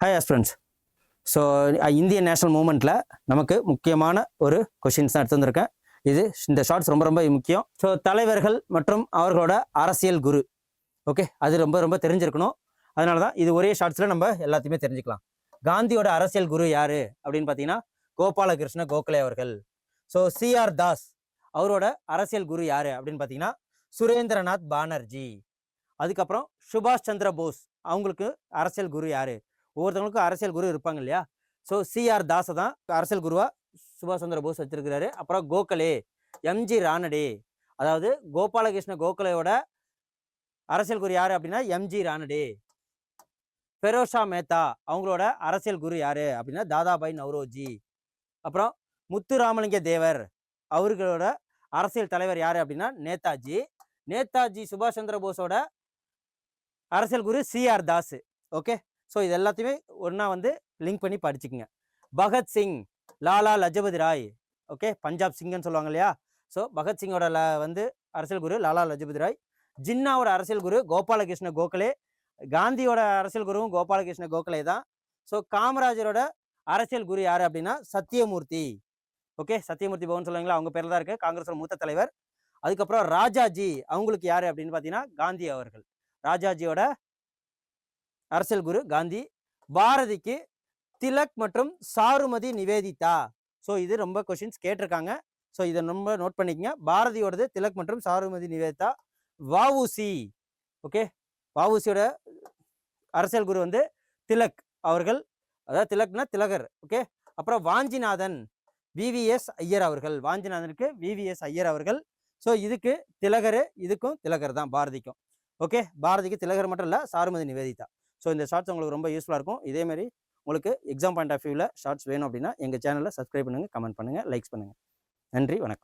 Hi aspirants. So Indian national மூமெண்ட்டில் நமக்கு முக்கியமான ஒரு கொஷின்ஸ் தான் எடுத்து வந்திருக்கேன். இந்த ஷார்ட்ஸ் ரொம்ப ரொம்ப முக்கியம். ஸோ தலைவர்கள் மற்றும் அவர்களோட அரசியல் குரு, ஓகே, அது ரொம்ப ரொம்ப தெரிஞ்சிருக்கணும். அதனால தான் இது ஒரே ஷார்ட்ஸில் நம்ம எல்லாத்தையுமே தெரிஞ்சுக்கலாம். காந்தியோட அரசியல் குரு யார் அப்படின்னு பார்த்தீங்கன்னா கோபாலகிருஷ்ண கோகலே அவர்கள். ஸோ சிஆர் தாஸ் அவரோட அரசியல் குரு யார் அப்படின்னு பார்த்தீங்கன்னா சுரேந்திரநாத் பானர்ஜி. அதுக்கப்புறம் சுபாஷ் சந்திர போஸ் அவங்களுக்கு அரசியல் குரு யார்? ஒவ்வொருத்தவங்களுக்கும் அரசியல் குரு இருப்பாங்க இல்லையா? ஸோ சிஆர் தாஸை தான் அரசியல் குருவா சுபாஷ் சந்திர போஸ் வச்சிருக்கிறாரு. அப்புறம் கோகலே, எம்ஜி ரானடே, அதாவது கோபாலகிருஷ்ண கோகலேயோட அரசியல் குரு யாரு அப்படின்னா எம்ஜி ரானடே. ஃபெரோஷா மேத்தா அவங்களோட அரசியல் குரு யாரு அப்படின்னா தாதாபாய் நவ்ரோஜி. அப்புறம் முத்துராமலிங்க தேவர் அவர்களோட அரசியல் தலைவர் யாரு அப்படின்னா நேதாஜி. நேதாஜி சுபாஷ் சந்திர போஸோட அரசியல் குரு சிஆர் தாஸ். ஓகே, ஸோ இது எல்லாத்தையுமே ஒன்றா லிங்க் பண்ணி படிச்சுக்கோங்க. பகத்சிங், லாலா லஜபதி ராய், ஓகே, பஞ்சாப் சிங்னு சொல்லுவாங்க இல்லையா? ஸோ பகத்சிங்கோட அரசியல் குரு லாலா லஜபதி ராய். ஜின்னாவோட அரசியல் குரு கோபாலகிருஷ்ண கோகலே. காந்தியோட அரசியல் குருவும் கோபாலகிருஷ்ண கோகலே தான். ஸோ காமராஜரோட அரசியல் குரு யாரு அப்படின்னா சத்தியமூர்த்தி. ஓகே, சத்தியமூர்த்தி பவன் சொல்லுவாங்களா, அவங்க பேர் தான் இருக்கு, காங்கிரஸோட மூத்த தலைவர். அதுக்கப்புறம் ராஜாஜி அவங்களுக்கு யாரு அப்படின்னு பார்த்தீங்கன்னா காந்தி அவர்கள். ராஜாஜியோட அரசியல் குரு காந்தி. பாரதிக்கு திலக் மற்றும் சாருமதி நிவேதிதா. ஸோ இது ரொம்ப கொஸ்டின்ஸ் கேட்டிருக்காங்க. ஸோ இதை ரொம்ப நோட் பண்ணிக்கங்க. பாரதியோடது திலக் மற்றும் சாருமதி நிவேதிதா. வஉசி, ஓகே, வஉசியோட அரசியல் குரு திலக் அவர்கள், அதாவது திலக்னா திலகர். ஓகே, அப்புறம் வாஞ்சிநாதன் விவிஎஸ் ஐயர் அவர்கள். வாஞ்சிநாதனுக்கு விவிஎஸ் ஐயர் அவர்கள். ஸோ இதுக்கு திலகர், இதுக்கும் திலகர் தான் பாரதிக்கும். ஓகே, பாரதிக்கு திலகர் மட்டும் இல்லை, சாருமதி நிவேதிதா. ஸோ இந்த ஷார்ட்ஸ் உங்களுக்கு ரொம்ப யூஸ்ஃபுல்லாக இருக்கும். இதேமாதிரி உங்களுக்கு எக்ஸாம் பாயிண்ட் ஆஃப் வியூவில் ஷார்ட்ஸ் வேணும் அப்படின்னா எங்கள் சேனலில் சப்ஸ்கிரைப் பண்ணுங்கள், கமெண்ட் பண்ணுங்கள், லைக்ஸ் பண்ணுங்கள். நன்றி, வணக்கம்.